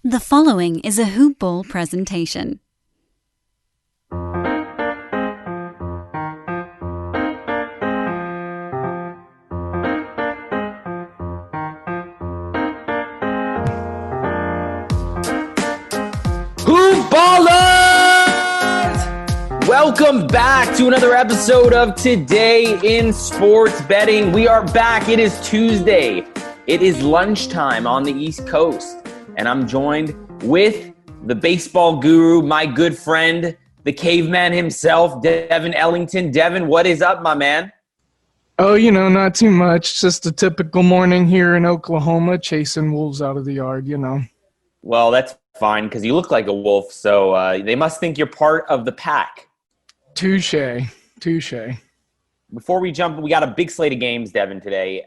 The following is a Hoop Ball presentation. Hoop Ballers! Welcome back to another episode of Today in Sports Betting. We are back. It is Tuesday. It is lunchtime on the East Coast. And I'm joined with the baseball guru, my good friend, the caveman himself, Devin Ellington. Devin, what is up, my man? Oh, not too much. Just a typical morning here in Oklahoma, chasing wolves out of the yard, Well, that's fine because you look like a wolf, so they must think you're part of the pack. Touche. Before we jump, we got a big slate of games, Devin, today.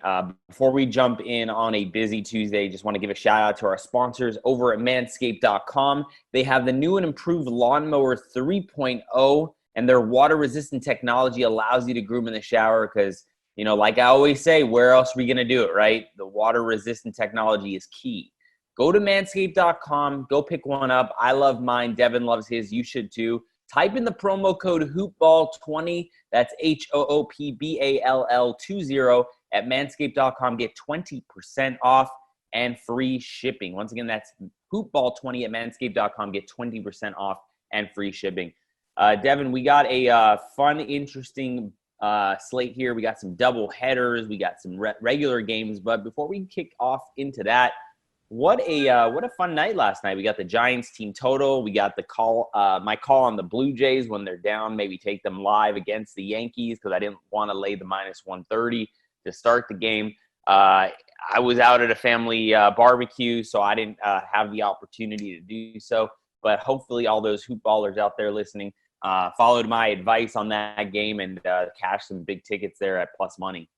Before we jump in on a busy Tuesday, just want to give a shout out to our sponsors over at manscaped.com. They have the new and improved Lawnmower 3.0, and their water-resistant technology allows you to groom in the shower because, like I always say, where else are we going to do it, right? The water-resistant technology is key. Go to manscaped.com. Go pick one up. I love mine. Devin loves his. You should too. Type in the promo code HoopBall20. That's HOOPBALL20 at manscaped.com. Get 20% off and free shipping. Once again, that's HoopBall20 at manscaped.com. Get 20% off and free shipping. Devin, we got a fun, interesting slate here. We got some double headers. We got some regular games. But before we kick off into that, what a fun night last night. We got the Giants team total. We got the call, my call on the Blue Jays when they're down, maybe take them live against the Yankees because I didn't want to lay the minus 130 to start the game. I was out at a family barbecue, so I didn't have the opportunity to do so. But hopefully all those hoop ballers out there listening followed my advice on that game and cashed some big tickets there at plus money.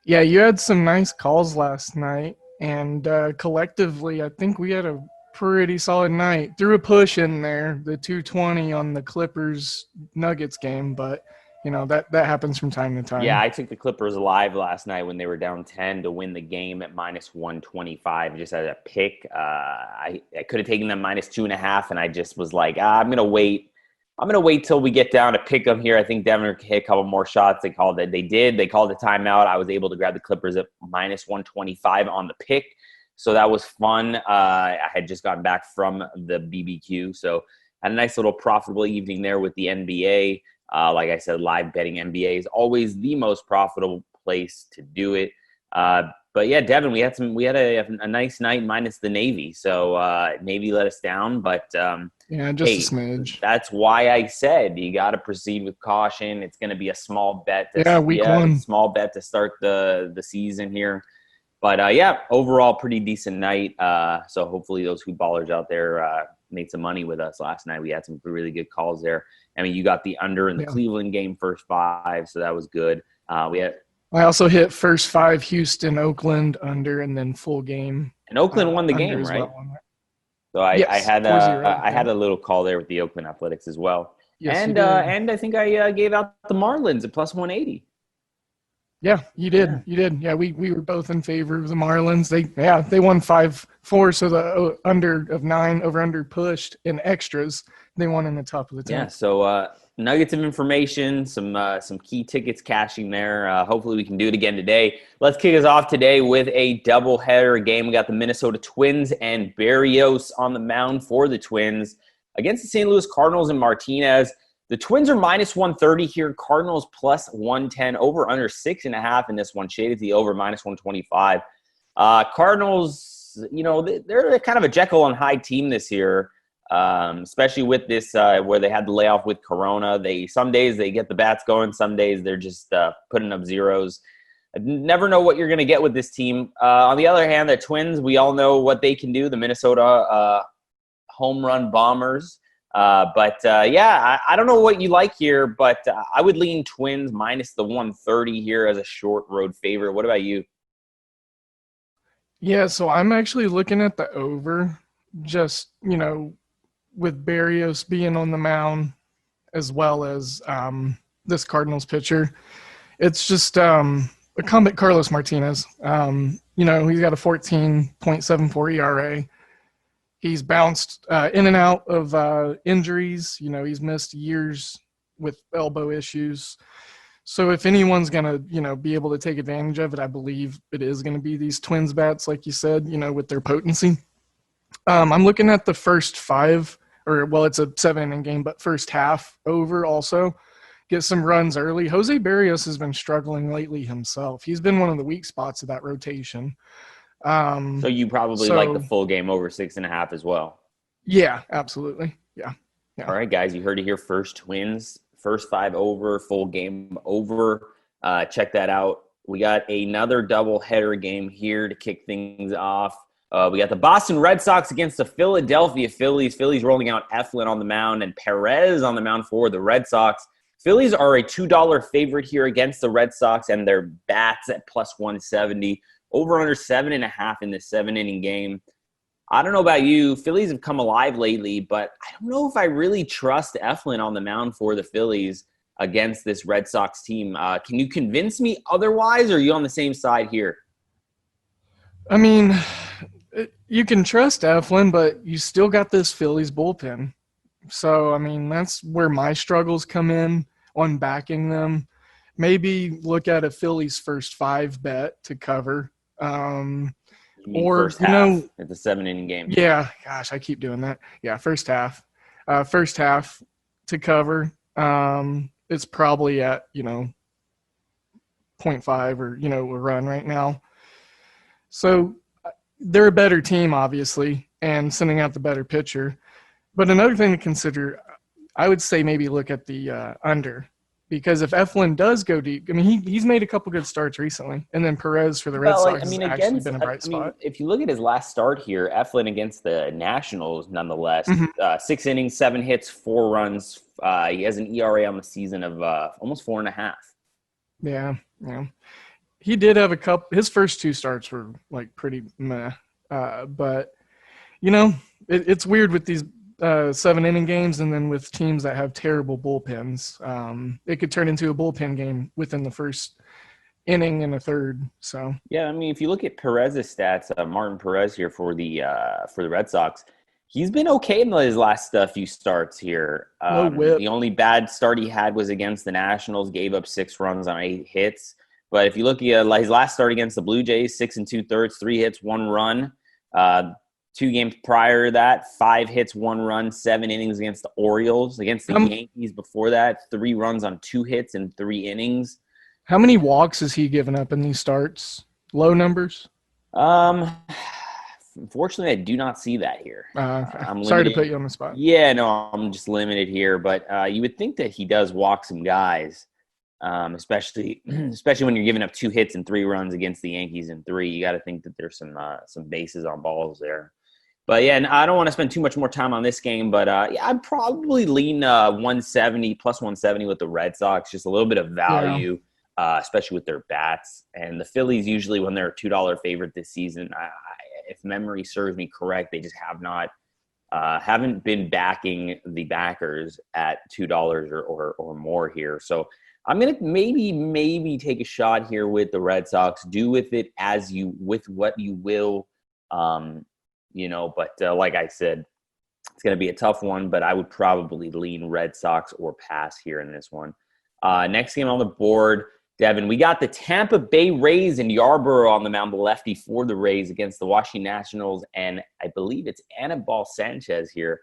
Yeah, you had some nice calls last night. And collectively, I think we had a pretty solid night. Threw a push in there, the 220 on the Clippers-Nuggets game, but, that happens from time to time. Yeah, I took the Clippers live last night when they were down 10 to win the game at minus 125 just as a pick. I could have taken them minus 2.5, and I just was like, I'm going to wait. I'm going to wait till we get down to pick them here. I think Denver hit a couple more shots. They called it. They did. They called the timeout. I was able to grab the Clippers at minus 125 on the pick. So that was fun. I had just gotten back from the BBQ. So had a nice little profitable evening there with the NBA. Like I said, live betting NBA is always the most profitable place to do it. But yeah, Devin, we had a nice night minus the Navy. So Navy let us down, but yeah, just a smidge. That's why I said you got to proceed with caution. It's going to be a small bet. Week one. Small bet to start the season here. But overall pretty decent night. So hopefully those hoop ballers out there made some money with us last night. We had some really good calls there. I mean, you got the under in the Cleveland game first 5, so that was good. I also hit first 5 Houston, Oakland under, and then full game. And Oakland won the game, right? So I had a little call there with the Oakland Athletics as well. Yes, and I think I gave out the Marlins at plus 180. Yeah, you did. Yeah. You did. Yeah, we were both in favor of the Marlins. They won 5-4, so the under of 9 over under pushed in extras. They won in the top of the 10. Yeah, so nuggets of information, some key tickets cashing there. Hopefully we can do it again today. Let's kick us off today with a doubleheader game. We got the Minnesota Twins and Berrios on the mound for the Twins against the St. Louis Cardinals and Martinez. The Twins are minus 130 here. Cardinals plus 110. Over under 6.5 in this one. Shaded the over minus 125. Cardinals, they're kind of a Jekyll and Hyde team this year. Especially with this where they had the layoff with Corona. Some days they get the bats going. Some days they're just putting up zeros. I never know what you're going to get with this team. On the other hand, the Twins, we all know what they can do. The Minnesota home run bombers. I don't know what you like here, but I would lean Twins minus the 130 here as a short road favorite. What about you? Yeah, so I'm actually looking at the over. Just, with Berrios being on the mound as well as this Cardinals pitcher. It's just a comeback Carlos Martinez. He's got a 14.74 ERA. He's bounced in and out of injuries. He's missed years with elbow issues. So if anyone's going to, be able to take advantage of it, I believe it is going to be these Twins bats, like you said, with their potency. I'm looking at the first five, it's a 7-inning game, but first half over also. Get some runs early. Jose Barrios has been struggling lately himself. He's been one of the weak spots of that rotation. So you probably like the full game over 6.5 as well. Yeah, absolutely. Yeah. All right, guys, you heard it here first. Twins, first 5 over, full game over. Check that out. We got another doubleheader game here to kick things off. We got the Boston Red Sox against the Philadelphia Phillies. Phillies rolling out Eflin on the mound and Perez on the mound for the Red Sox. Phillies are a $2 favorite here against the Red Sox, and their bats at plus 170. Over under 7.5 in this 7-inning game. I don't know about you. Phillies have come alive lately, but I don't know if I really trust Eflin on the mound for the Phillies against this Red Sox team. Can you convince me otherwise, or are you on the same side here? I mean, you can trust Eflin, but you still got this Phillies bullpen. So, I mean, that's where my struggles come in on backing them. Maybe look at a Phillies first 5 bet to cover. Or first half. It's a 7-inning game. Yeah, gosh, I keep doing that. Yeah, first half. First half to cover. It's probably at 0.5 or a run right now. So they're a better team, obviously, and sending out the better pitcher. But another thing to consider, I would say maybe look at the under. Because if Eflin does go deep, I mean, he's made a couple good starts recently. And then Perez for the Red Sox has actually been a bright spot. If you look at his last start here, Eflin against the Nationals, nonetheless, 6 innings, 7 hits, 4 runs. He has an ERA on the season of almost 4.5. Yeah. He did have a couple – his first 2 starts were, pretty meh. But, it's weird with these – 7-inning games, and then with teams that have terrible bullpens, it could turn into a bullpen game within the first inning and a third. So yeah, I mean, if you look at Perez's stats, Martin Perez here for the Red Sox, he's been okay in his last few starts here. No whip. The only bad start he had was against the Nationals, gave up 6 runs on 8 hits. But if you look at his last start against the Blue Jays, 6 2/3, 3 hits, 1 run. 2 games prior to that, 5 hits, 1 run, 7 innings against the Orioles. Against the Yankees before that, 3 runs on 2 hits in 3 innings. How many walks has he given up in these starts? Low numbers? Unfortunately, I do not see that here. Okay. I'm sorry to put you on the spot. Yeah, no, I'm just limited here. But you would think that he does walk some guys, especially when you're giving up 2 hits and 3 runs against the Yankees in 3. You got to think that there's some bases on balls there. But, yeah, and I don't want to spend too much more time on this game. But, I'd probably lean 170, plus 170 with the Red Sox. Just a little bit of value, especially with their bats. And the Phillies usually, when they're a $2 favorite this season, if memory serves me correct, they just haven't been backing the backers at $2 or more here. So I'm going to maybe take a shot here with the Red Sox. Do with it with what you will. But like I said, it's going to be a tough one, but I would probably lean Red Sox or pass here in this one. Next game on the board, Devin, we got the Tampa Bay Rays and Yarborough on the mound, the lefty for the Rays against the Washington Nationals, and I believe it's Anibal Sanchez here.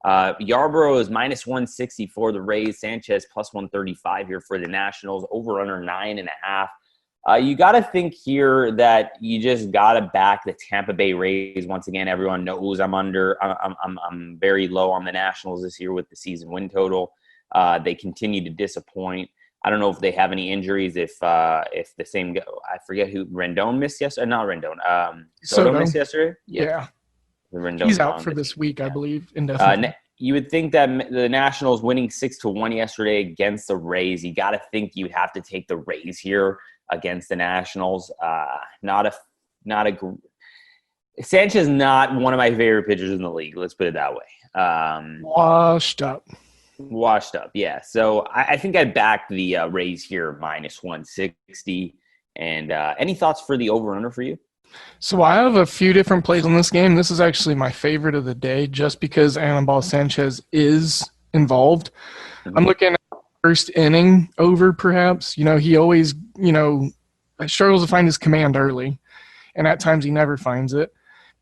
Yarborough is minus 160 for the Rays, Sanchez plus 135 here for the Nationals, over under 9.5. You got to think here that you just got to back the Tampa Bay Rays. Once again, everyone knows I'm very low on the Nationals this year with the season win total. They continue to disappoint. I don't know if they have any injuries. If the same, I forget who Rendon missed yesterday. Not Rendon. Soto missed yesterday. Yeah. He's out for this week, I believe. Indefinitely. You would think that the Nationals winning 6-1 yesterday against the Rays. You got to think you'd have to take the Rays here against the Nationals. Sanchez not one of my favorite pitchers in the league. Let's put it that way. Washed up, yeah. So I think I'd back the Rays here minus 160. And any thoughts for the over-under for you? So I have a few different plays on this game. This is actually my favorite of the day just because Anibal Sanchez is involved. I'm Mhm. looking at first inning over perhaps. He always, struggles to find his command early, and at times he never finds it.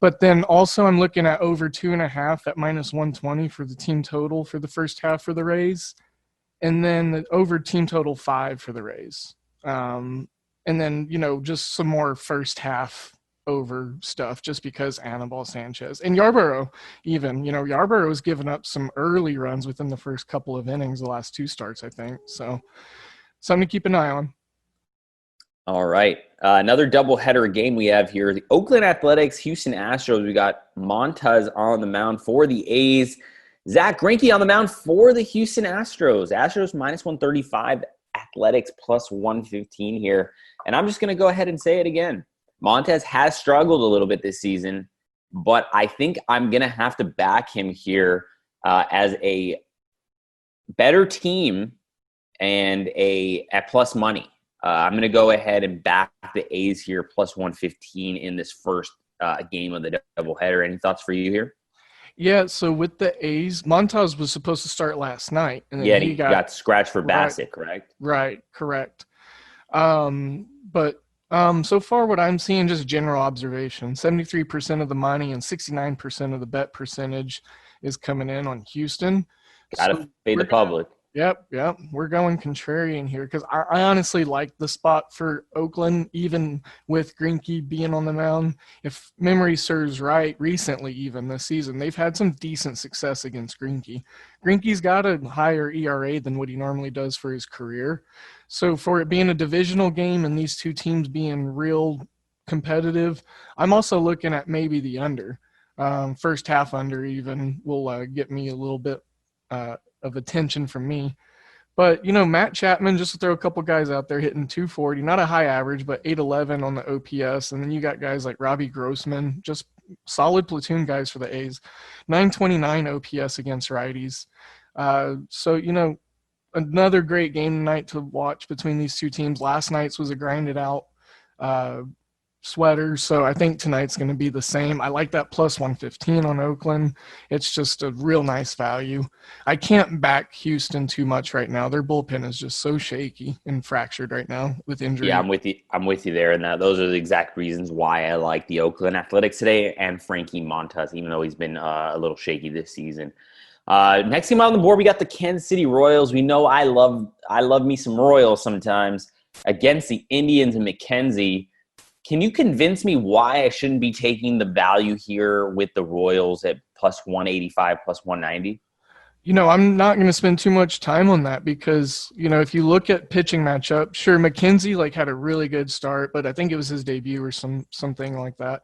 But then also I'm looking at over 2.5 at -120 for the team total for the first half for the Rays, and then the over team total 5 for the Rays. And then, just some more first half over stuff just because Anibal Sanchez and Yarborough, even, Yarborough has given up some early runs within the first couple of innings, the last 2 starts, I think. So something to keep an eye on. All right. Another doubleheader game we have here. The Oakland Athletics, Houston Astros. We got Montez on the mound for the A's. Zach Greinke on the mound for the Houston Astros. Astros -135, Athletics +115 here. And I'm just going to go ahead and say it again. Montez has struggled a little bit this season, but I think I'm going to have to back him here as a better team and at plus money. I'm going to go ahead and back the A's here +115 in this first game of the doubleheader. Any thoughts for you here? Yeah, so with the A's, Montez was supposed to start last night, and then Yeah, he he got scratched for right, Bassett, correct? right, correct. But so far what I'm seeing, just general observation, 73% of the money and 69% of the bet percentage is coming in on Houston. Got to So fade the public. Yep. We're going contrarian here because I honestly like the spot for Oakland, even with Greinke being on the mound. If memory serves right, recently, even this season, they've had some decent success against Greinke. Greinke's got a higher ERA than what he normally does for his career. So for it being a divisional game and these two teams being real competitive, I'm also looking at maybe the under. First half under even will get me a little bit of attention from me. But, Matt Chapman, just to throw a couple guys out there hitting 240, not a high average, but 811 on the OPS. And then you got guys like Robbie Grossman, just solid platoon guys for the A's, 929 OPS against righties. So, another great game tonight to watch between these two teams. Last night's was a grinded out sweater, so I think tonight's going to be the same. I like that +115 on Oakland. It's just a real nice value. I can't back Houston too much right now. Their bullpen is just so shaky and fractured right now with injury. Yeah, I'm with you there, and those are the exact reasons why I like the Oakland Athletics today and Frankie Montas, even though he's been a little shaky this season. Next game on the board, we got the Kansas City Royals. We know I love me some Royals sometimes against the Indians and McKenzie. Can you convince me why I shouldn't be taking the value here with the Royals at +185, +190? I'm not going to spend too much time on that because, if you look at pitching matchup, sure, McKenzie had a really good start, but I think it was his debut or something like that.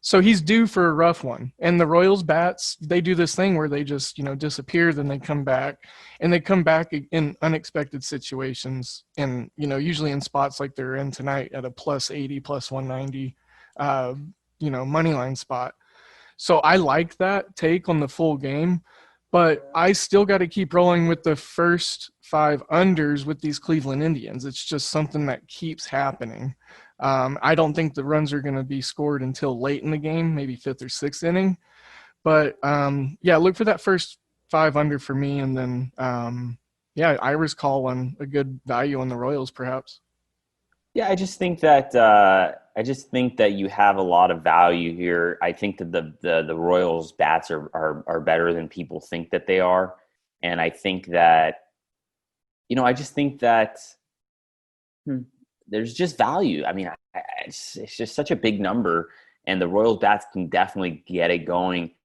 So he's due for a rough one. And the Royals bats, they do this thing where they just, disappear, then they come back. And they come back in unexpected situations and, usually in spots like they're in tonight at a +80, +190, money line spot. So I like that take on the full game. But I still got to keep rolling with the first 5 unders with these Cleveland Indians. It's just something that keeps happening. I don't think the runs are going to be scored until late in the game, maybe 5th or 6th inning. But, look for that first 5 under for me. And then, Ira's call on a good value on the Royals, perhaps. Yeah, I just think that you have a lot of value here. I think that the Royals bats are better than people think that they are, and I think that I just think that there's just value. I mean, it's just such a big number, and the Royals bats can definitely get it going.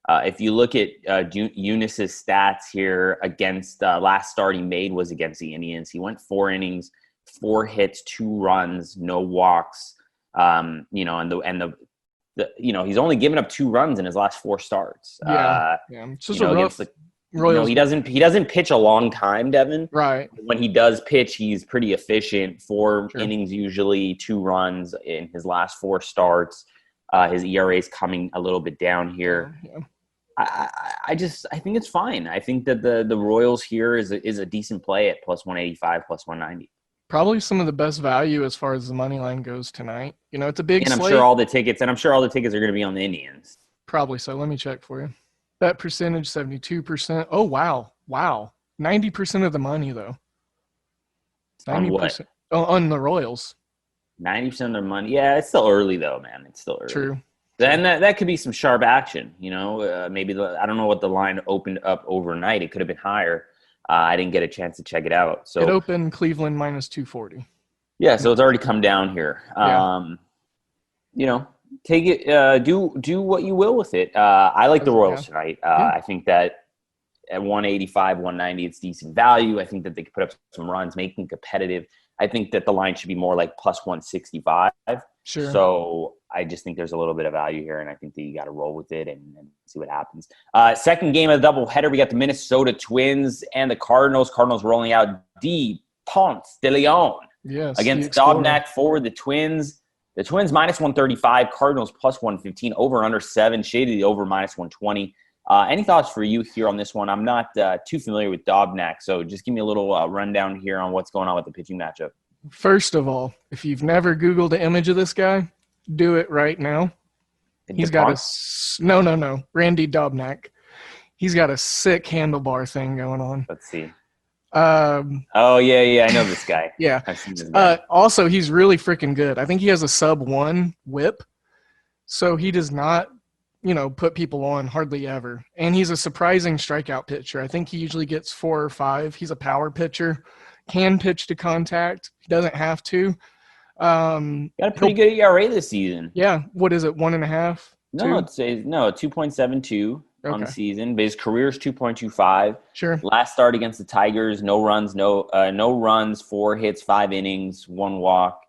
If you look at Eunice's stats here against last start he made was against the Indians. He went 4 innings. 4 hits, 2 runs, no walks. And he's only given up 2 runs in his last 4 starts. It's just a rough. Royals. He doesn't pitch a long time, Devin. Right. When he does pitch, he's pretty efficient. 4 innings usually, 2 runs in his last 4 starts. His ERA is coming a little bit down here. Yeah. I think it's fine. I think that the Royals here is a decent play at +185, +190. Probably some of the best value as far as the money line goes tonight. You know, it's a big And I'm slate. sure all the tickets are going to be on the Indians. Probably so. Let me check for you. Bet percentage 72%. Oh wow. 90% of the money though. 90%. On what? Oh, on the Royals. 90% of their money. Yeah, it's still early though, man. It's still early. True. Then that could be some sharp action. You know, maybe I don't know what the line opened up overnight. It could have been higher. I didn't get a chance to check it out. So it opened Cleveland minus 240. Yeah, so it's already come down here. You know, take it. Do what you will with it. I like the Royals tonight. I think that at 185, 190, it's decent value. I think that they could put up some runs, making competitive. I think that the line should be more like plus 165. Sure. So I just think there's a little bit of value here, and I think that you got to roll with it and see what happens. Second game of the doubleheader, we got the Minnesota Twins and the Cardinals. Cardinals rolling out D. Ponce de Leon against Dobnak for the Twins. The Twins minus 135, Cardinals plus 115, over under 7, shaded the over minus 120. Any thoughts for you here on this one? I'm not too familiar with Dobnak, so just give me a little rundown here on what's going on with the pitching matchup. First of all, if you've never Googled the image of this guy, do it right now. He's got no, Randy Dobnak. He's got a sick handlebar thing going on. Let's see. Oh, yeah, I know this guy. Yeah. I've seen this guy. Also, he's really freaking good. I think he has a sub-1 whip, so he does not, put people on hardly ever. And he's a surprising strikeout pitcher. I think he usually gets 4 or 5. He's a power pitcher, can pitch to contact. He doesn't have to. Got a pretty good ERA this season. Yeah. What is it, 1.5? No, it's 2.72 on the season. But his career is 2.25. Sure. Last start against the Tigers, no runs, no runs, 4 hits, 5 innings, 1 walk.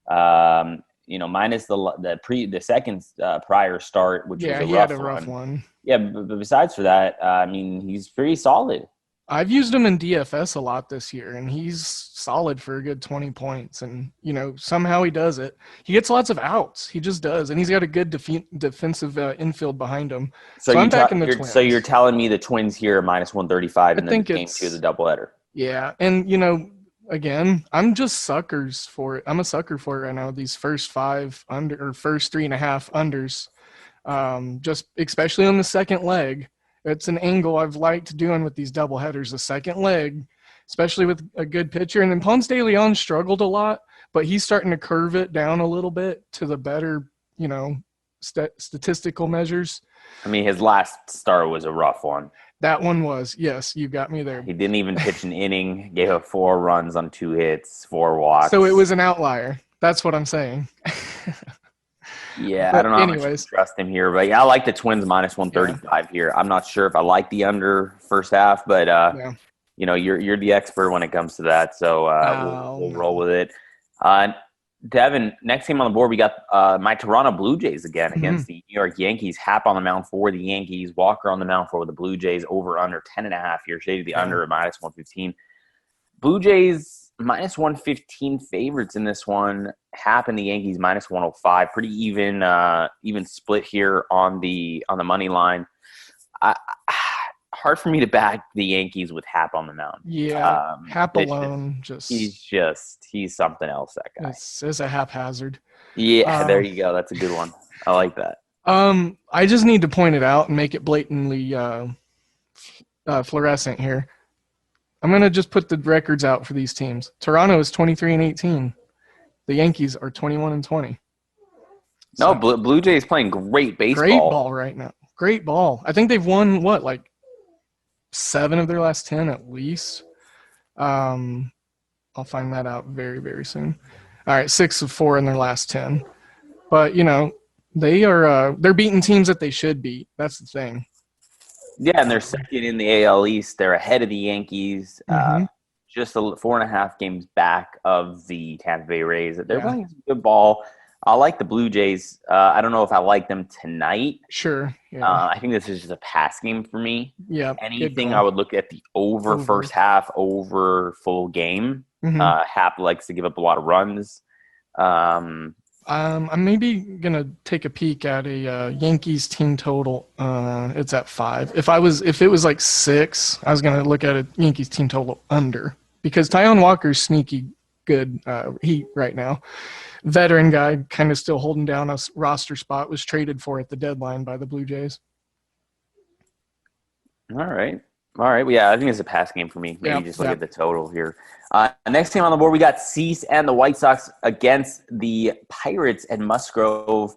Minus the second prior start, which was a rough one. Yeah, but besides for that, he's pretty solid. I've used him in DFS a lot this year, and he's solid for a good 20 points. And, somehow he does it. He gets lots of outs. He just does. And he's got a good defensive infield behind him. So I'm backing the Twins. So you're telling me the Twins here are minus 135 in the game 2 of the doubleheader. Yeah. And, again, I'm just suckers for it. I'm a sucker for it right now. These first 5 under or first 3.5 unders, just especially on the second leg. It's an angle I've liked doing with these doubleheaders, the second leg, especially with a good pitcher. And then Ponce de Leon struggled a lot, but he's starting to curve it down a little bit to the better, statistical measures. His last start was a rough one. That one was, yes, you got me there. He didn't even pitch an inning, gave up 4 runs on 2 hits, 4 walks. So it was an outlier. That's what I'm saying. Yeah, I don't know how much to trust him here. But, I like the Twins minus 135 here. I'm not sure if I like the under first half, but, you're the expert when it comes to that. So we'll roll with it. Devin, next game on the board, we got my Toronto Blue Jays again against the New York Yankees. Happ on the mound for the Yankees. Walker on the mound for the Blue Jays. Over under 10.5 here. Shaded the under at minus 115. Blue Jays minus 115 favorites in this one. Happ and the Yankees minus 105. Pretty even split here on the money line. Hard for me to back the Yankees with Happ on the mound. Yeah, Happ alone he's something else, that guy. It's a haphazard. Yeah, there you go. That's a good one. I like that. I just need to point it out and make it blatantly fluorescent here. I'm going to just put the records out for these teams. Toronto is 23-18. The Yankees are 21-20. So, no, Blue Jays playing great baseball. Great ball right now. Great ball. I think they've won, 7 of their last 10 at least. I'll find that out very, very soon. All right, 6 of 4 in their last 10. But, they're beating teams that they should beat. That's the thing. Yeah, and they're second in the AL East. They're ahead of the Yankees. Just 4.5 games back of the Tampa Bay Rays. They're playing some good ball. I like the Blue Jays. I don't know if I like them tonight. Sure. Yeah. I think this is just a pass game for me. Yeah. Anything I would look at the over first half, over full game. Happ likes to give up a lot of runs. I'm maybe gonna take a peek at a Yankees team total. It's at 5. If it was like 6, I was gonna look at a Yankees team total under, because Taijuan Walker's sneaky good heat right now. Veteran guy, kind of still holding down a roster spot, was traded for at the deadline by the Blue Jays. All right. Well, yeah, I think it's a pass game for me. Maybe just look at the total here. Next team on the board, we got Cease and the White Sox against the Pirates at Musgrove.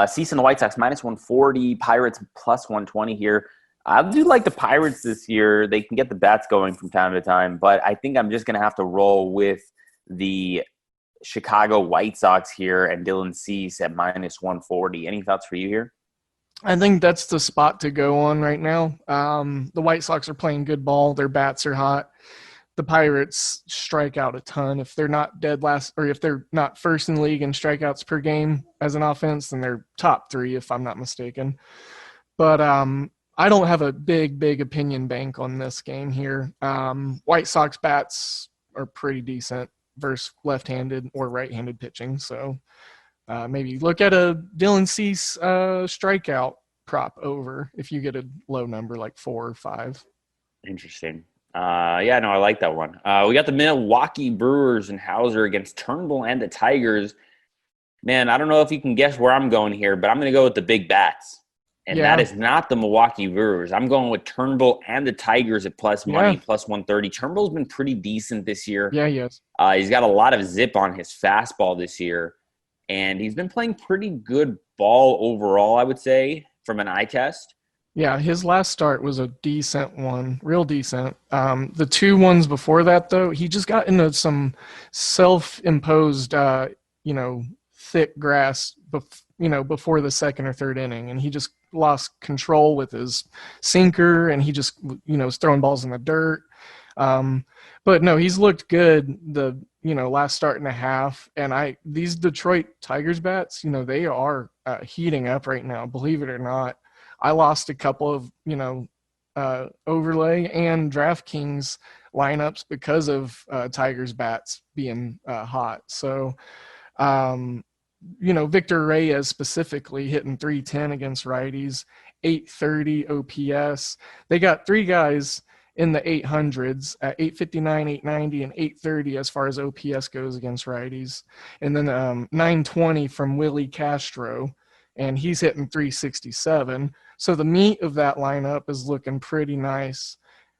Cease and the White Sox minus 140, Pirates plus 120 here. I do like the Pirates this year. They can get the bats going from time to time, but I think I'm just going to have to roll with the Chicago White Sox here and Dylan Cease at minus 140. Any thoughts for you here? I think that's the spot to go on right now. The White Sox are playing good ball. Their bats are hot. The Pirates strike out a ton. If they're not dead last, or if they're not first in the league in strikeouts per game as an offense, then they're top 3, if I'm not mistaken. But I don't have a big opinion bank on this game here. White Sox bats are pretty decent versus left-handed or right-handed pitching. So maybe look at a Dylan Cease strikeout prop over if you get a low number like 4 or 5. Interesting. I like that one. We got the Milwaukee Brewers and Hauser against Turnbull and the Tigers. Man, I don't know if you can guess where I'm going here, but I'm going to go with the big bats. And that is not the Milwaukee Brewers. I'm going with Turnbull and the Tigers at plus money, plus 130. Turnbull's been pretty decent this year. Yeah, he has. He's got a lot of zip on his fastball this year. And he's been playing pretty good ball overall, I would say, from an eye test. Yeah, his last start was a decent one, real decent. The 2 ones before that, though, he just got into some self-imposed, thick grass, before the 2nd or 3rd inning, and he just lost control with his sinker, and he just, was throwing balls in the dirt. But no, he's looked good the last start and a half, and these Detroit Tigers bats, they are heating up right now, believe it or not. I lost a couple of, overlay and DraftKings lineups because of Tigers bats being hot. So, Victor Reyes specifically hitting 310 against righties, 830 OPS. They got 3 guys in the 800s at 859, 890, and 830 as far as OPS goes against righties. And then 920 from Willie Castro, and he's hitting 367. So the meat of that lineup is looking pretty nice.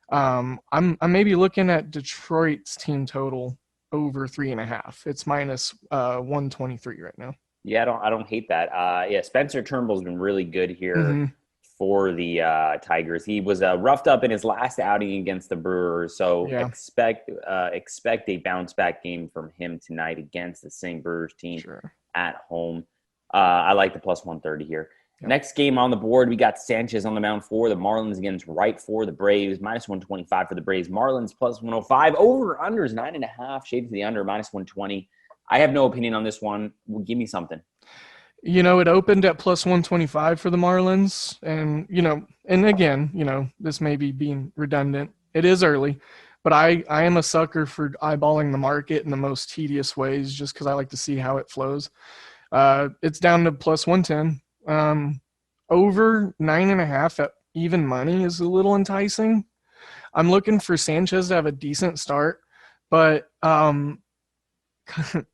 I'm maybe looking at Detroit's team total over 3.5. It's minus 123 right now. Yeah, I don't hate that. Spencer Turnbull's been really good here for the Tigers. He was roughed up in his last outing against the Brewers, so expect a bounce back game from him tonight against the St. Brewers team at home. I like the plus 130 here. Yep. Next game on the board, we got Sanchez on the mound for the Marlins against Wright for the Braves. Minus 125 for the Braves. Marlins plus 105. Over under is 9.5. Shade to the under, minus 120. I have no opinion on this one. Well, give me something. It opened at plus 125 for the Marlins. And, and again, this may be being redundant. It is early. But I am a sucker for eyeballing the market in the most tedious ways just because I like to see how it flows. It's down to plus 110. Over 9.5 at even money is a little enticing. I'm looking for Sanchez to have a decent start, but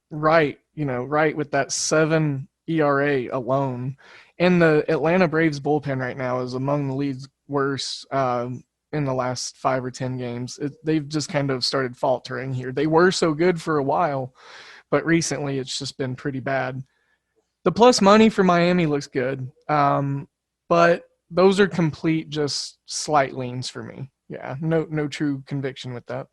right with that 7 ERA alone, and the Atlanta Braves bullpen right now is among the league's worst in the last 5 or 10 games. They've just kind of started faltering here. They were so good for a while, but recently it's just been pretty bad. The plus money for Miami looks good, but those are complete just slight leans for me. Yeah, no true conviction with that.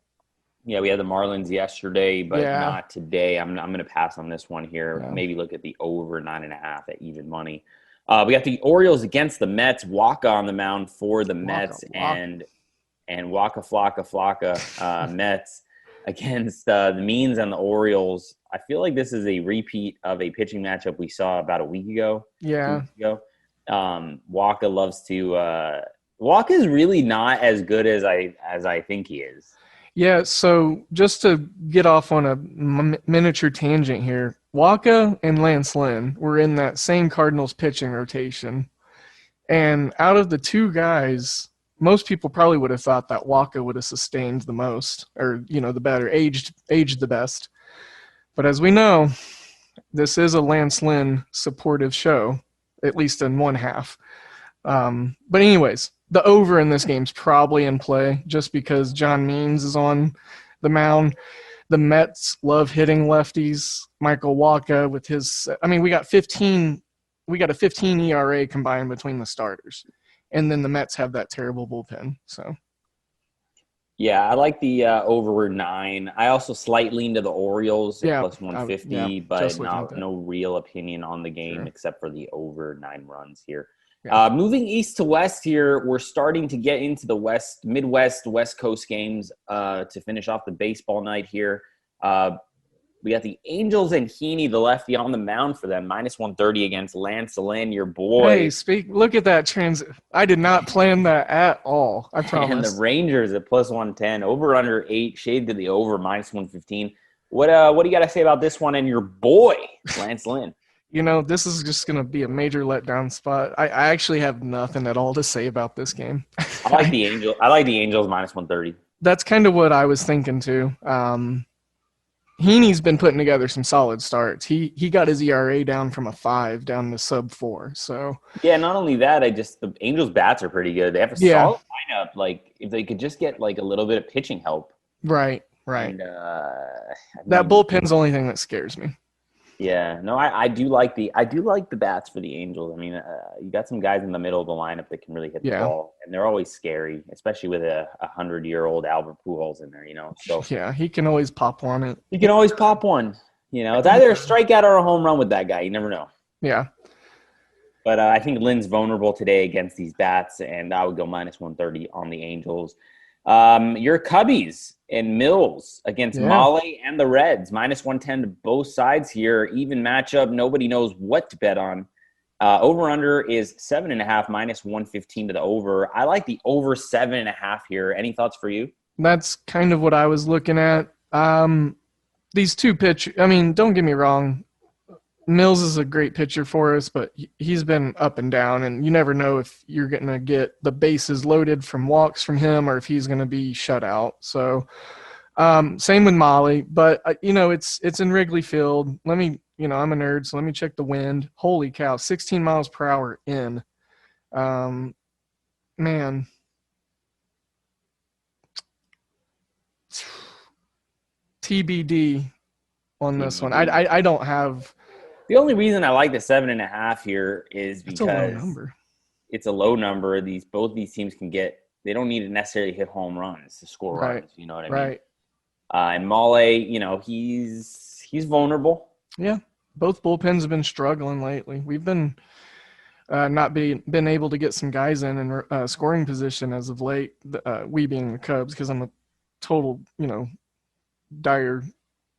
Yeah, we had the Marlins yesterday, but not today. I'm going to pass on this one here. Yeah. Maybe look at the over 9.5 at even money. We got the Orioles against the Mets. Waka on the mound for the Mets, and Waka Flocka Mets against the Means and the Orioles. I feel like this is a repeat of a pitching matchup we saw about a week ago. Yeah. 2 weeks ago. Waka loves to Waka is really not as good as I think he is. Yeah, so just to get off on a miniature tangent here, Waka and Lance Lynn were in that same Cardinals pitching rotation. And out of the 2 guys, most people probably would have thought that Waka would have sustained the most, or, the better, aged the best. But as we know, this is a Lance Lynn supportive show, at least in one half. But anyways, the over in this game's probably in play just because John Means is on the mound. The Mets love hitting lefties. Michael Wacha with his – I mean, we got a 15 ERA combined between the starters. And then the Mets have that terrible bullpen. So, yeah, I like the over 9. I also slightly lean to the Orioles at plus 150, but no real opinion on the game except for the over 9 runs here. Yeah. Moving east to west here, we're starting to get into the Midwest, West Coast games to finish off the baseball night here. We got the Angels and Heaney, the lefty, on the mound for them, minus 130 against Lance Lynn, your boy. Hey, look at that I did not plan that at all, I promise. And the Rangers at plus 110, over under 8, shade to the over, minus 115. What do you got to say about this one and your boy, Lance Lynn? This is just going to be a major letdown spot. I actually have nothing at all to say about this game. I like the Angels minus 130. That's kind of what I was thinking too. Heaney's been putting together some solid starts. He got his ERA down from a 5 down to sub 4. So yeah, not only that, the Angels bats are pretty good. They have a solid lineup. Like if they could just get like a little bit of pitching help. Right. And, that bullpen's the only thing that scares me. Yeah, no, I do like the bats for the Angels. I mean, you got some guys in the middle of the lineup that can really hit the ball, and they're always scary, especially with a 100-year-old Albert Pujols in there. So yeah, he can always pop one. It's either a strikeout or a home run with that guy. You never know. Yeah. But I think Lynn's vulnerable today against these bats, and I would go minus 130 on the Angels. Your Cubbies and Mills against Molly and the Reds, minus 110 to both sides here. Even matchup. Nobody knows what to bet on. Over-under is 7.5, minus 115 to the over. I like the over 7.5 here. Any thoughts for you? That's kind of what I was looking at. These two pitchers, I mean, don't get me wrong. Mills is a great pitcher for us, but he's been up and down, and you never know if you're going to get the bases loaded from walks from him or if he's going to be shut out. So same with Molly, but it's in Wrigley Field. I'm a nerd, so let me check the wind. Holy cow, 16 miles per hour in. Man. TBD on this one. I don't have. The only reason I like the 7.5 here is because it's a low number. Both these teams they don't need to necessarily hit home runs to score runs. You know what I mean? Right. And Mole, he's vulnerable. Yeah. Both bullpens have been struggling lately. We've been been able to get some guys in scoring position as of late. We being the Cubs, because I'm a total, dire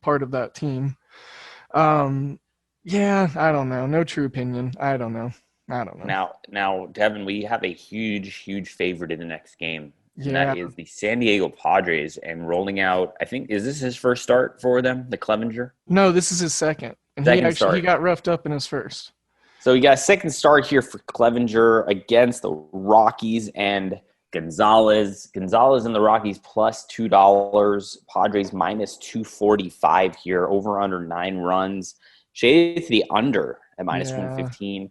part of that team. Yeah, I don't know. No true opinion. I don't know. Now, Devin, we have a huge favorite in the next game. And Yeah. that is the San Diego Padres, and rolling out, I think, is this his first start for them, the Clevenger? No, this is his second. And he got roughed up in his first. So we got a second start here for Clevenger against the Rockies and Gonzalez. Gonzalez and the Rockies plus $2. Padres minus 245 here, over under 9 runs. Shaded to the under at minus 115.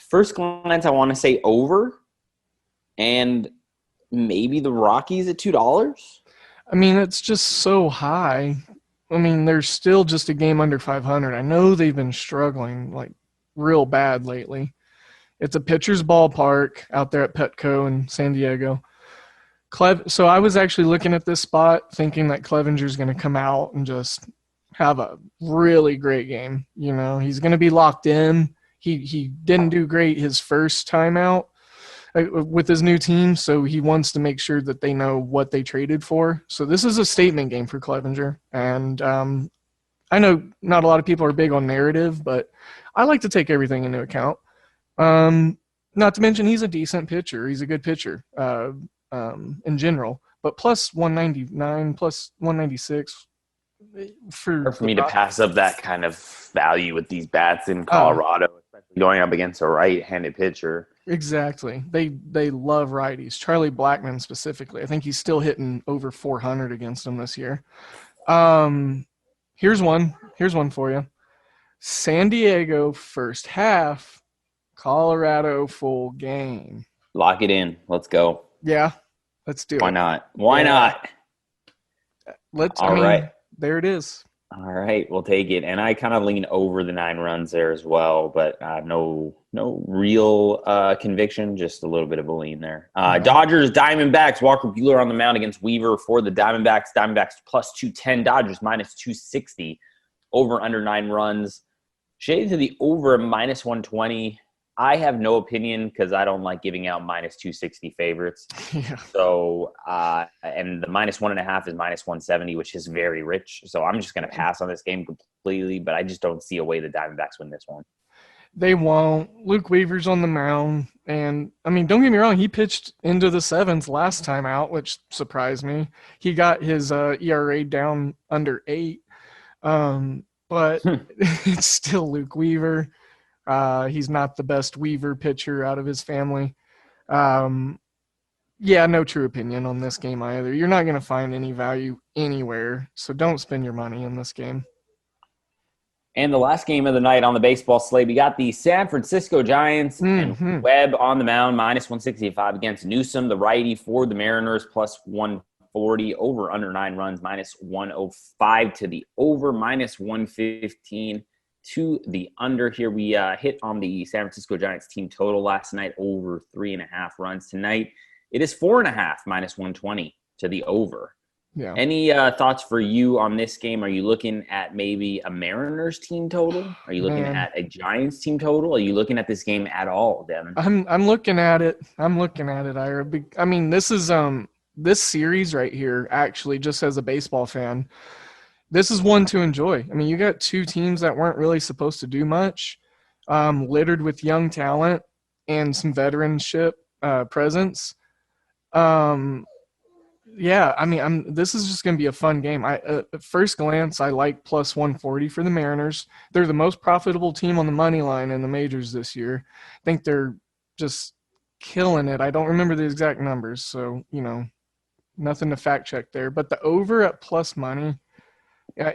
First glance, I want to say over, and maybe the Rockies at $2. I mean, it's just so high. I mean, they're still just a game under 500. I know they've been struggling like real bad lately. It's a pitcher's ballpark out there at Petco in San Diego. So I was actually looking at this spot thinking that Clevenger's going to come out and just have a really great game. He's going to be locked in. He didn't do great his first time out with his new team, so he wants to make sure that they know what they traded for. So this is a statement game for Clevenger, and I know not a lot of people are big on narrative, but I like to take everything into account. Not to mention he's a decent pitcher. He's a good pitcher in general, but plus 199, plus 196 for me to pass up that kind of value with these bats in Colorado, especially going up against a right-handed pitcher. Exactly. They love righties. Charlie Blackmon specifically. I think he's still hitting over 400 against them this year. Here's one. Here's one for you. San Diego first half, Colorado full game. Lock it in. Let's go. Yeah, let's do it. Why not? Why Yeah. not? I mean, there it is. All right, we'll take it. And I kind of lean over the 9 runs there as well, but no real conviction, just a little bit of a lean there. Dodgers, Diamondbacks, Walker Buehler on the mound against Weaver for the Diamondbacks. Diamondbacks plus 210, Dodgers minus 260, over under 9 runs. Shade to the over minus 120. I have no opinion because I don't like giving out minus 260 favorites. Yeah. So, and the minus 1.5 is minus 170, which is very rich. So I'm just going to pass on this game completely, but I just don't see a way the Diamondbacks win this one. They won't. Luke Weaver's on the mound. And, I mean, don't get me wrong. He pitched into the 7s last time out, which surprised me. He got his ERA down under 8. But it's still Luke Weaver. He's not the best Weaver pitcher out of his family. Yeah, no true opinion on this game either. You're not going to find any value anywhere, so don't spend your money in this game. And the last game of the night on the baseball slate, we got the San Francisco Giants and Webb on the mound, minus 165 against Newsom, the righty for the Mariners, plus 140, over under 9 runs, minus 105 to the over, minus 115 to the under. Here we hit on the San Francisco Giants team total last night, over 3.5 runs. Tonight it is 4.5, minus 120 to the over. Yeah. Any thoughts for you on this game? Are you looking at maybe a Mariners team total? Are you looking at a Giants team total? Are you looking at this game at all, Devin? I'm looking at it. Ira. I mean, this is this series right here, actually, just as a baseball fan, this is one to enjoy. I mean, you got 2 teams that weren't really supposed to do much, littered with young talent and some veteranship presence. Yeah, I mean, this is just going to be a fun game. At first glance, I like plus 140 for the Mariners. They're the most profitable team on the money line in the majors this year. I think they're just killing it. I don't remember the exact numbers, so, nothing to fact check there. But the over at plus money,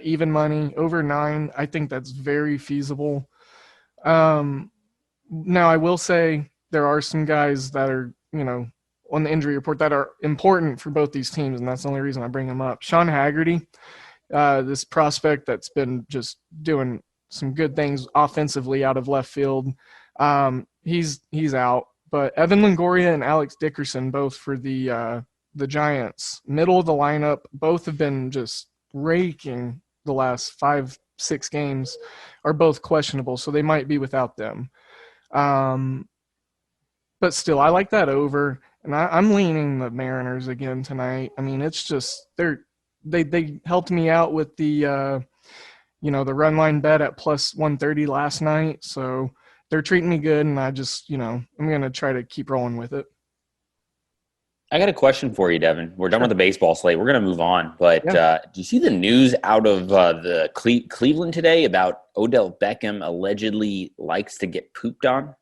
even money, over 9, I think that's very feasible. Now, I will say there are some guys that are, on the injury report that are important for both these teams, and that's the only reason I bring them up. Sean Haggerty, this prospect that's been just doing some good things offensively out of left field, he's out. But Evan Longoria and Alex Dickerson, both for the Giants, middle of the lineup, both have been just raking the last 5-6 games, are both questionable, so they might be without them. But still, I like that over. And I'm leaning the Mariners again tonight. I mean, it's just they helped me out with the the run line bet at plus 130 last night. So they're treating me good, and I just I'm gonna try to keep rolling with it. I got a question for you, Devin. We're done with the baseball slate. We're gonna move on. But do you see the news out of the Cleveland today about Odell Beckham allegedly likes to get pooped on?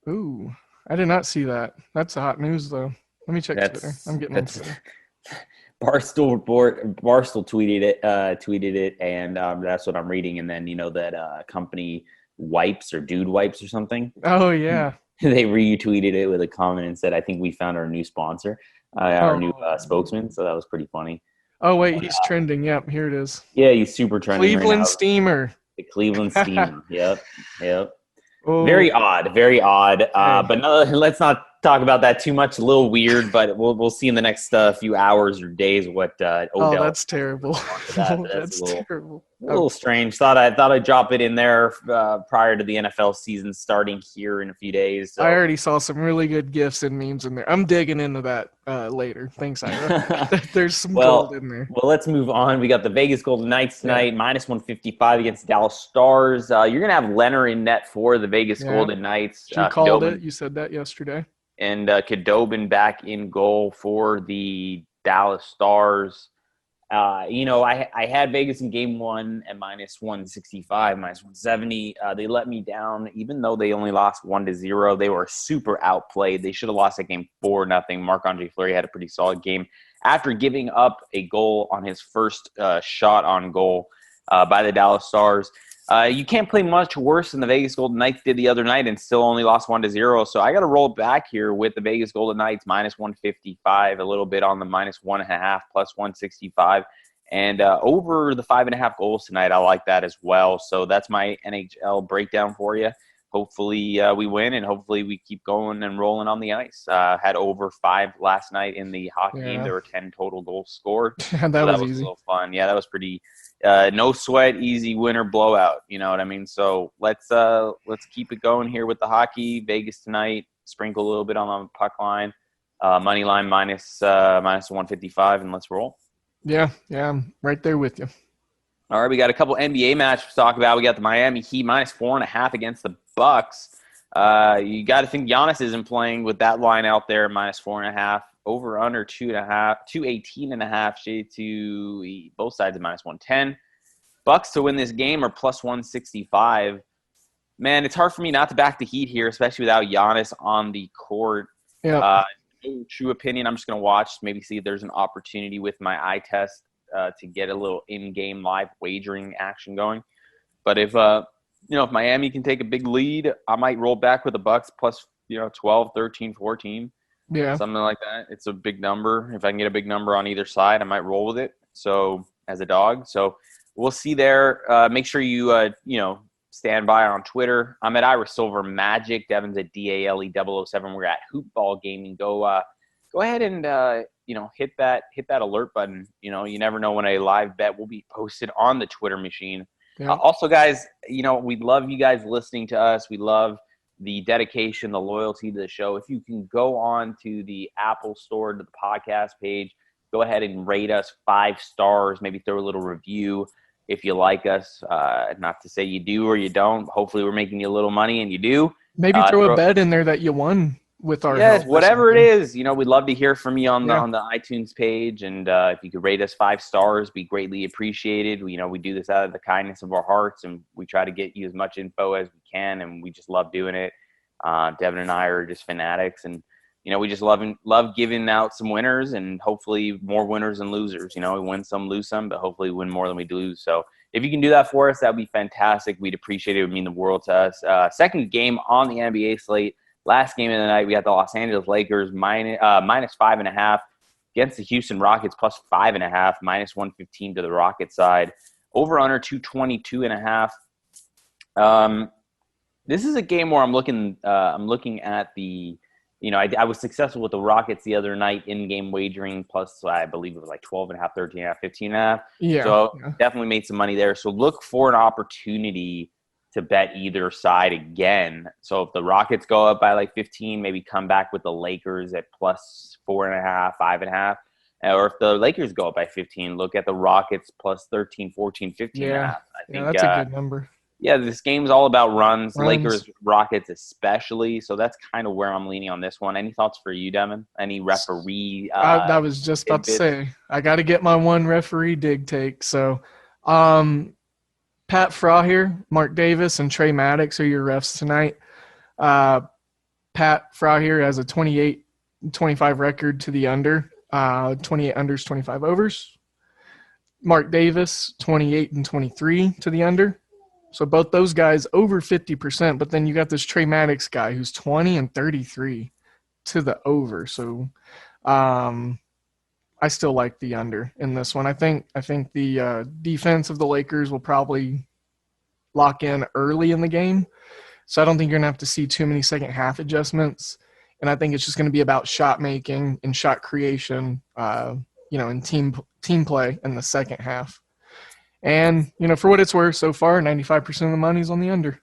Ooh. I did not see that. That's hot news, though. Let me check Twitter. I'm getting into it. Barstool tweeted it, and that's what I'm reading. And then that company Wipes or Dude Wipes or something. Oh yeah. They retweeted it with a comment and said, "I think we found our new sponsor, our new spokesman." So that was pretty funny. Oh wait, he's trending. Yep, here it is. Yeah, he's super trending. Cleveland right Steamer. The Cleveland Steamer. Yep. Oh. Very odd. But no, let's not talk about that too much. A little weird, but we'll see in the next few hours or days what Odell. Oh, that's terrible. That's terrible. A little strange. Thought I'd drop it in there prior to the NFL season starting here in a few days. So. I already saw some really good GIFs and memes in there. I'm digging into that later. Thanks, Ira. There's some gold in there. Well, let's move on. We got the Vegas Golden Knights tonight, minus 155 against the Dallas Stars. You're going to have Leonard in net for the Vegas Golden Knights. You called it. You said that yesterday. And Khudobin back in goal for the Dallas Stars. I had Vegas in game 1 at minus 165, minus 170. They let me down, even though they only lost 1-0. They were super outplayed. They should have lost that game 4-0. Marc-Andre Fleury had a pretty solid game after giving up a goal on his first shot on goal. by the Dallas Stars. You can't play much worse than the Vegas Golden Knights did the other night and still only lost 1-0. So I got to roll back here with the Vegas Golden Knights minus 155, a little bit on the minus 1.5 plus 165. And over the 5.5 goals tonight, I like that as well. So that's my NHL breakdown for you. Hopefully we win, and hopefully we keep going and rolling on the ice. Had over 5 last night in the hockey game. There were 10 total goals scored. that was easy. A little fun. Yeah, that was pretty no sweat, easy winner blowout. You know what I mean? So let's keep it going here with the hockey. Vegas tonight. Sprinkle a little bit on the puck line. Money line minus 155, and let's roll. Yeah, I'm right there with you. All right, we got a couple NBA matches to talk about. We got the Miami Heat minus 4.5 against the Bucks. You got to think Giannis isn't playing with that line out there, minus 4.5. Over under 2.5, 218.5. Shade to both sides of minus 110. Bucks to win this game are plus 165. Man, it's hard for me not to back the Heat here, especially without Giannis on the court. Yeah. No true opinion. I'm just going to watch, maybe see if there's an opportunity with my eye test to get a little in-game live wagering action going. But if Miami can take a big lead, I might roll back with the Bucks plus 12, 13, 14. Yeah. Something like that. It's a big number. If I can get a big number on either side, I might roll with it. So as a dog. So we'll see there. Make sure you stand by on Twitter. I'm at Ira Silver Magic. Devin's at DALE007. We're at Hoopball Gaming. Go ahead and hit that alert button. You never know when a live bet will be posted on the Twitter machine. Yeah. Also, guys, we love you guys listening to us. We love the dedication, the loyalty to the show. If you can go on to the Apple Store, to the podcast page, go ahead and rate us 5 stars. Maybe throw a little review if you like us. Not to say you do or you don't. Hopefully, we're making you a little money, and you do. Maybe throw a bet in there that you won with our yes, help whatever it is. We'd love to hear from you on the iTunes page, and if you could rate us 5 stars, be greatly appreciated. We do this out of the kindness of our hearts, and we try to get you as much info as we can, and we just love doing it. Devin and I are just fanatics, and we just love giving out some winners, and hopefully more winners than losers. We win some, lose some, but hopefully we win more than we lose. So if you can do that for us, that'd be fantastic. We'd appreciate it. It would mean the world to us. Second game on the NBA slate. Last game of the night, we got the Los Angeles Lakers minus 5.5 against the Houston Rockets plus 5.5, minus 115 to the Rockets side. Over under 222.5. This is a game where I'm looking at the, I was successful with the Rockets the other night in game wagering, plus I believe it was like 12.5, 13.5, 15.5. Yeah. So definitely made some money there. So look for an opportunity to bet either side again. So if the Rockets go up by like 15, maybe come back with the Lakers at plus 4.5, 5.5. Or if the Lakers go up by 15, look at the Rockets plus 13, 14, 15.5. I think that's a good number. Yeah, this game's all about runs. Lakers, Rockets especially. So that's kind of where I'm leaning on this one. Any thoughts for you, Devin? Any referee? I was just about to say, I got to get my one referee dig take. So Pat Fraher, Mark Davis, and Trey Maddox are your refs tonight. Pat Fraher has a 28-25 record to the under, 28 unders, 25 overs. Mark Davis, 28-23 to the under. So both those guys over 50%, but then you got this Trey Maddox guy who's 20-33 to the over. So I still like the under in this one. I think the defense of the Lakers will probably lock in early in the game. So I don't think you're going to have to see too many second half adjustments. And I think it's just going to be about shot making and shot creation, and team play in the second half. And, for what it's worth so far, 95% of the money's on the under.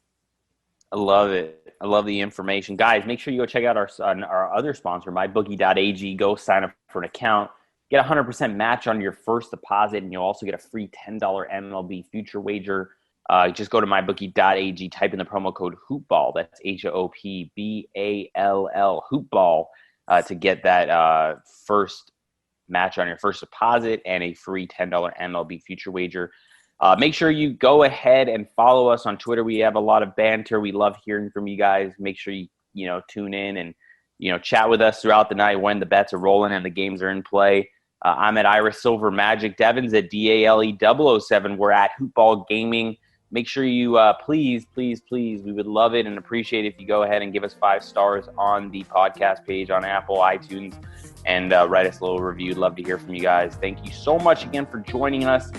I love it. I love the information. Guys, make sure you go check out our other sponsor, mybookie.ag. Go sign up for an account. Get a 100% match on your first deposit, and you'll also get a free $10 MLB future wager. Just go to mybookie.ag, type in the promo code HOOPBALL. That's HOOPBALL, HOOPBALL, to get that first match on your first deposit and a free $10 MLB future wager. Make sure you go ahead and follow us on Twitter. We have a lot of banter. We love hearing from you guys. Make sure you tune in and chat with us throughout the night when the bets are rolling and the games are in play. I'm at Iris Silver Magic. Devin's at DALE007. We're at Hoopball Gaming. Make sure you please, we would love it and appreciate it if you go ahead and give us 5 stars on the podcast page on Apple, iTunes, and write us a little review. Love to hear from you guys. Thank you so much again for joining us,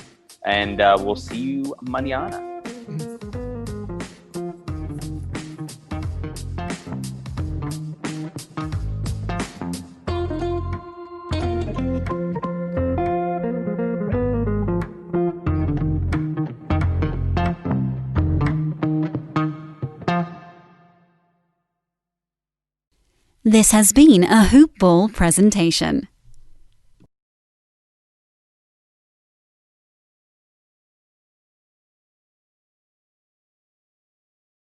and we'll see you mañana. This has been a Hoop Ball presentation.